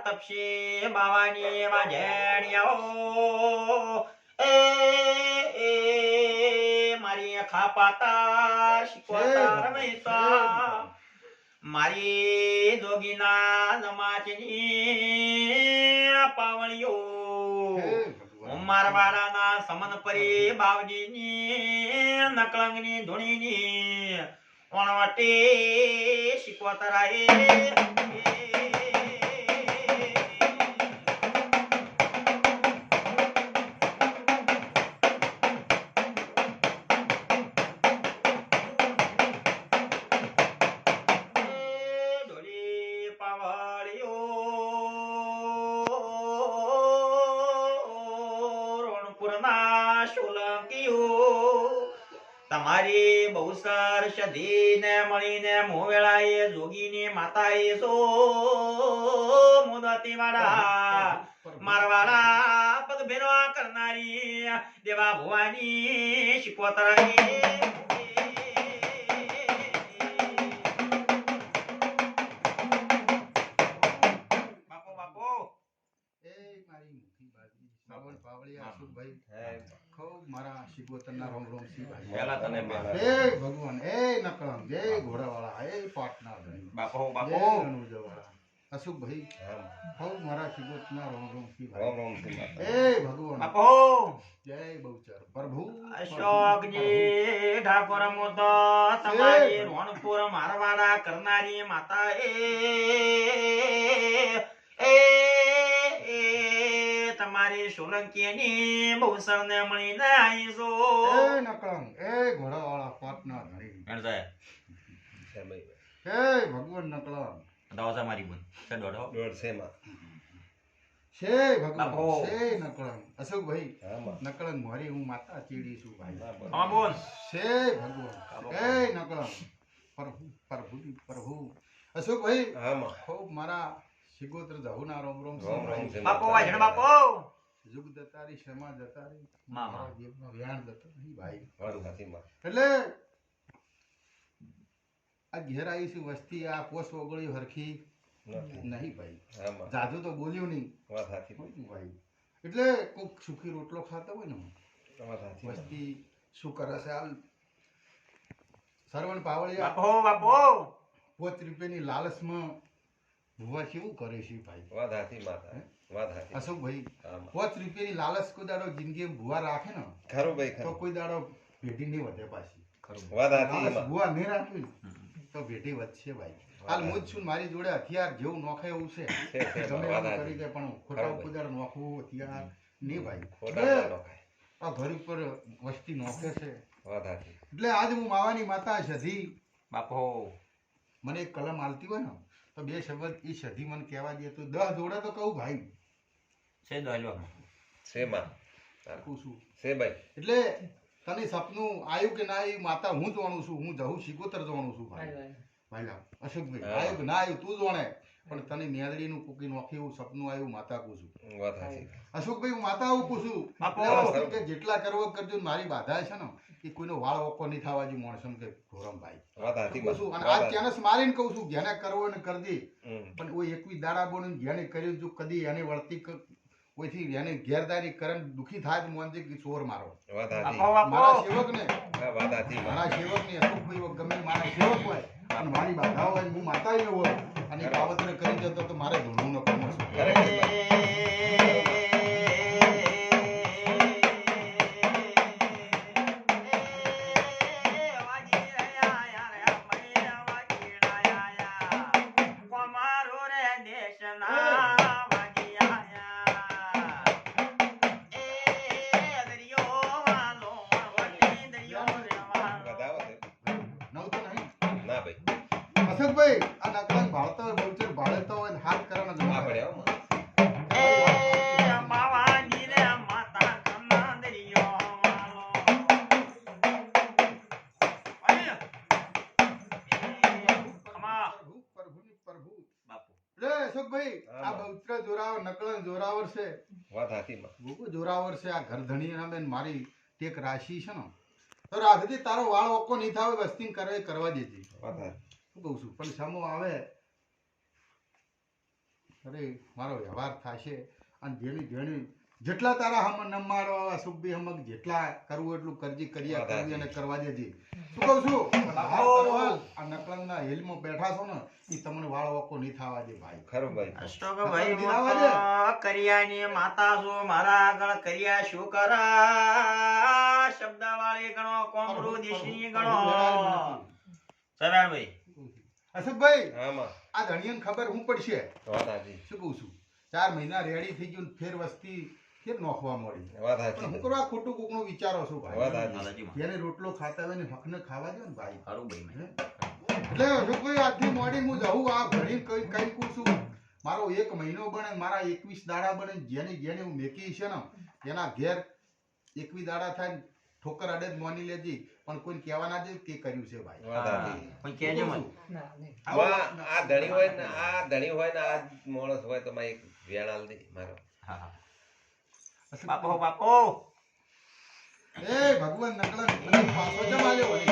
તપસી બાવાની વાજણિયાઓ એ મારી ખાપાતા શીખવાતા રમેશા મારી જોગીના જમાચની પાવળીઓ મારવાડાના સમન પરી બાવજીની નકળંગની ધૂણીની ઓણવટી શીખવતરાય તમારી બહુસર સધીને મળીને મોવેળાએ જોગીની માતાએ સો મુદતી વાળા મારવાળા પગ ભેરો કરનારી દેવા ભુવાની શીખવતરાઈ બાપો બાપો એ મારી મુખી બાજી શ્રાવણ પાવળી આશુભાઈ ખૂબ મારા શિકોતરના રોમ રોમ સી ભાઈ મેલા તને મેલા એ ભગવાન એ નકળમ જય ઘોડાવાળા એ પાટના બાપો બાપો અનુજવાળા અશુભાઈ ખૂબ મારા શિકોતના રોમ રોમ સી ભાઈ રોમ રોમ સી એ ભગવાન બાપો જય બહુચર પ્રભુ અશોકજી ઠાકોર મોતો તમારી રોણપુર મારવાડા કરનારી માતા એ તમારી સોલંકીની બહુસરને મળીને આવીશો એ નકળમ એ ઘોડાવાળા પાટના ધણી ગણસાય છે ભાઈ એ ભગવાન નકળમ દોસા મારી બોલ છે દોડો દોડ છે માં છે ભગવાન બાપો. છે નકળમ અશોકભાઈ હા માં નકળમ મારી હું માતા ચીડી છું ભાઈ હા બોલ છે ભગવાન એ નકળમ પ્રભુ પ્રભુ પ્રભુ અશોકભાઈ હા માં ખૂબ મારા શિગોત્ર જહુના રોમ રોમ રોમ રોમ છે બાપો વાજણ બાપો યુગ દતારી ક્ષમા દતારી માં. મારા જીવનો વ્યાણ દતો નહીં ભાઈ વાત સાચી માં એટલે આ ઘેર આવીશું વસ્તી આ પોસ ઓગળી હરખી નથી નહીં ભાઈ હા માં જાદુ તો બોલ્યું નહીં વાત સાચી ભાઈ એટલે કોક સુખી રોટલો ખાતા હોય ને વાત સાચી વસ્તી શું કરે છે હાલ સરવણ પાવળિયા બાપો બાપો 5 રૂપિયાની લાલચમાં ભુવા કેવું કરે છે ભાઈ વાત સાચી માતા વાત સાચી અશોકભાઈ હા માં 5 રૂપિયાની લાલચ કોઈ દાડો જિંદગી ભુવા રાખે ને ખરું ભાઈ તો ખરું કોઈ દાડો ભેટી નહીં વધે પાછી વાત સાચી લાલચ માં ભુવા નહીં રાખવી તો ભેટી વધશે ભાઈ હાલ હું જ છું મારી જોડે હથિયાર જેવું નોખે એવું છે છે છે ગમે વાત એવું સાચી કરી દે પણ ખોટા ખરું ઉપર દાડો નોખવું હથિયાર નહીં ભાઈ ખોટા એટલે ના નખાય. આ ઘર ઉપર વસ્તી નોખે છે વાત સાચી એટલે આજ હું માવાની માતા સધી બાપો મને એક કલમ આલતી હોય ને તો બે શબ્દ એ સધી મને કહેવા દે તો 10 જોડે તો કહું ભાઈ છે દોલ્યો છે માં કહું છું છે ભાઈ એટલે તને સપનું આવ્યું કે ના આવ્યું માતા હું જાણું છું હું જહું શિકોતર જાણું છું ભાઈ ભાઈલા અશોકભાઈ હા. આવ્યું કે ના આવ્યું તું જાણે પણ તને મેદડીનું કુકી નોખી એવું સપનું આવ્યું માતા કહું છું વાત સાચી અશોકભાઈ હું માતા આવું કહું છું બાપો. એટલે વસ્તુ કે જેટલા કરવો કરજો મારી બાધા છે ને એ કોઈનો વાળ ઓકો નહીં થવા જોઈએ માણસો કે ઘોરમભાઈ વાત સાચી કહું છું માં અને આ ચાનસ મારીને કહું છું જેને કરવો એને કરી દે હમ. પણ કોઈ એકવી દાડા બોને જેને કર્યું જો કદી એને વળતી કોઈથી એને ઘેરદારી કરન દુખી થાય તો મોનજી કે ચોર મારો વાત સાચી બાપો મારા બાપો સેવકને હા વાત સાચી માં મારા સેવકને અશોકભાઈ ગમે મારા સેવક હોય અને મારી બાધા હોય હું માતા ન હોય અને એ બાબતને કરી જતો તો મારે ધૂળવું ન કમો છું બતાવો છે નવ તો નહીં ના ભાઈ અશોકભાઈ આ નકલા ભાળતા હોય બહુચર ભાળતા હોય ને હાથ કરવાના ના પડે હો માં. પ્રભુ પ્રભુની પ્રભુ લે અશોકભાઈ આ બહુચર જોરાવર નકળન જોરાવર છે વાત સાચી માં બહુ જોરાવર છે આ ઘરધણી ના બેન મારી ટેક રાશિ છે ને તો રાખતી તારો વાળ ઓકો નહીં થાય વસ્તી કરવા દેજે વાત સાચી શું કહું છું પણ સામો આવે અરે મારો વ્યવહાર થશે અને જેની જેટલા તારા હમ નમાડો સુખબી હમક જેટલા કરવું એટલું કરજી કર્યા કરવી અને કરવા દેજે શું કહું છું આ નકલંગના હિલમાં બેઠા છો ને એ તમને વાળ વકો નહીં થવા દે ભાઈ ખરું ભાઈ અશોકભાઈ મોટો કરિયાની માતા છું મારા આગળ કરિયા શું કરા શબ્દવાળી ગણો કોમરૂ દિશી ગણો સરાણભાઈ અશોકભાઈ આમાં આ ધણિયાને ખબર હું પડશે વાત સાચી શું કહું છું 4 મહિના રેડી થઈ ગયું ને ફેર વસ્તી ફેર નોખવા મળી વાત પણ સાચી હું કરવા ખોટું કોકનું વિચારો છું વાત ભાઈ સાચી જેને રોટલો ખાતા હોય ને હકને ખાવા દો ને ભાઈ સારું ભાઈ મેં એટલે અશોકભાઈ આજથી મોડી હું જવું આ ભણી કઈ કહું છું મારો 1 મહિનો બને ને મારા 21 દાડા બને ને જેને હું મેકી છે ને એના ઘેર 21 દાડા થાય ને ઠોકર અડે જ મોની લેજી પણ કોઈ કહેવા ના દે કે કર્યું છે ભાઈ વાત સાચી પણ કહેજો મને આ ધણી હોય ને આ માણસ હોય તો એક વેણ આલ દે મારો હા હા બાપો બાપો એ ભગવાન નકળન મને પાછો જમ આલ્યો હોય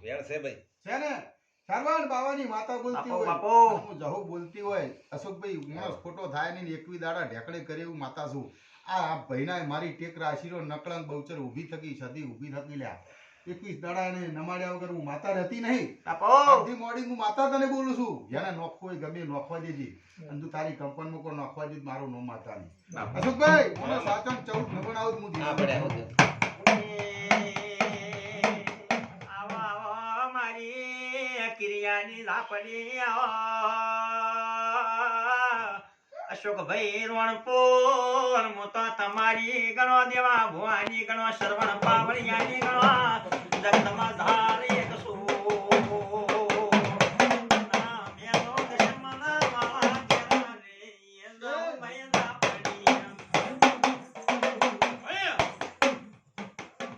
વેણ છે ભાઈ છે ને સરવાણ બાવાની માતા બોલતી હોય બાપો. હું જહુ બોલતી હોય અશોકભાઈ માણસ ખોટો થાય નહીં ને 21 દાડા ઢેકડે કરે એવું માતા છું આ ભાઈના મારી ટેક રાશિરો નકળંગ બહુચર ઊભી થકી સદી ઊભી થકી લ્યા 21 દાડા એને નમાડ્યા વગર હું માતા રહેતી નહીં બાપો આજથી મોડી હું માતા તને બોલું છું જેને નોખવું હોય ગમે નોખવા દેજે અને તું તારી કંપનીમાં કોઈ નોખવા દે મારું નામ માતા નહીં અશોકભાઈ મને સાચમ 14 નગણ આવું હું આ પડ્યા હોતે આવા મારી કિરિયાની લાપડી અશોકભાઈ રોણપોર હું તો તમારી ગણો દેવા ભુવાની ગણો શ્રવણ પાવળિયાની ગણો જગતમાં ધાર એક છું મેનો દશમન વાળા કેરા રે એ જો ભાઈ લાપડી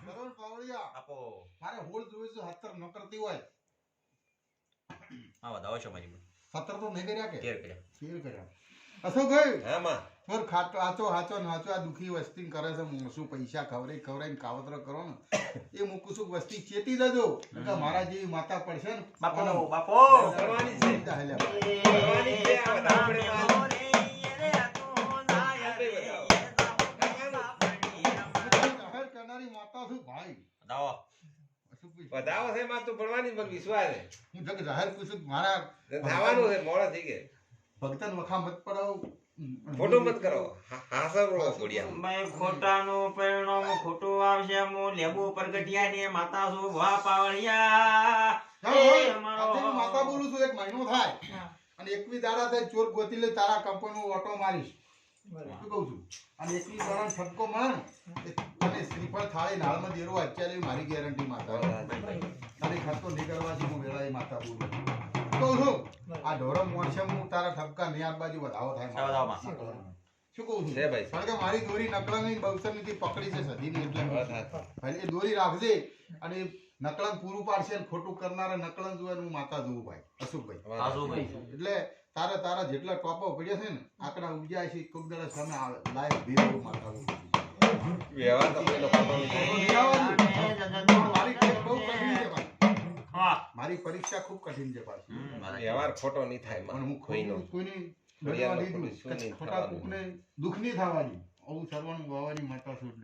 સરવણ પાવળિયા આપો મારે હોળ જોઈ છે 17 ન કરતી હોય આ વધાવો છો મારી 17 તો નહીં કર્યા કે કેર કર્યા ફેર કર્યા અશોકભાઈ આમાં પર ખાટો આચો નાચો આ દુખી વસ્તી કરે છે શું પૈસા ખવરાઈને કાવતરો કરો ને એ મૂકું છું વસ્તી ચેતી જજો કે મારા જેવી માતા પડશે ને બાપો બાપો કરવાની છે હેલ્યા કરવાની છે આ બધા આપણે જાહેર કરનારી માતા છું ભાઈ દાવો અશોકભાઈ વધાવો છે માં તું ભણવાની પર વિશ્વાસ છે હું જગ જાહેર પૂછું મારા થવાનું છે મોડા થઈ ગયા ભક્તન વખા મત પડાવ ફોટો મત કરો હાસર રો પડ્યા મેં ખોટાનું પરિણામ ખોટું આવશે હું લેબુ પરગટિયાની માતા છું ભા પાવળિયા એ અમારો આજથી માતા બોલું છું 1 મહિનો થાય અને 21 દાડા થાય ચોર ગોતી લઈ તારા કંપનીનો ઓટો મારીશ શું કહું છું અને 21 દાડા ઠપકો મળે ને અને શ્રીફળ થાળી નાળમાં દેરો અત્યારે મારી ગેરંટી માતા તારી ખર્ચો નહીં કરવાથી હું વેળાએ માતા બોલું કહું છું આ ઢોરમ મોણસે હું તારા ઠપકા નહીં આ બાજુ વધાવો થાય વધાવોમાં. શું કહું છું છે ભાઈ. કારણ કે મારી દોરી નકળંગની બહુસરની પકડી છે સદીની એટલે વાત સાચી. ભાઈ એ દોરી રાખજે અને નકળંગ પૂરું પાડશે ને ખોટું કરનારા નકળંગ જોવે ને હું માતા જોઉં ભાઈ અશુભભાઈ સાસુ ભાઈ એટલે તારા જેટલા ટોપો પડ્યા છે ને આંકડા ઉગ્યા છે કોક દાડા સામે આવે લાયક ધીરે માતા જોઉં. વ્યવહાર તો કોઈનો ખબર નથી. મારી ટેક બહુ કઠિન છે ભાઈ. હા મારી પરીક્ષા ખૂબ કઠિન છે પાછી વ્યવહાર ખોટો નહીં થાય પણ માં હું કોઈનો કોઈની ફરિયાદ બદલવા નહીં ખોટું દઉં. શું નહીં ખોટા થવાનું. કોકને દુઃખ નહીં થવાની આવું સર્વનું વાવાની માતા છું એટલે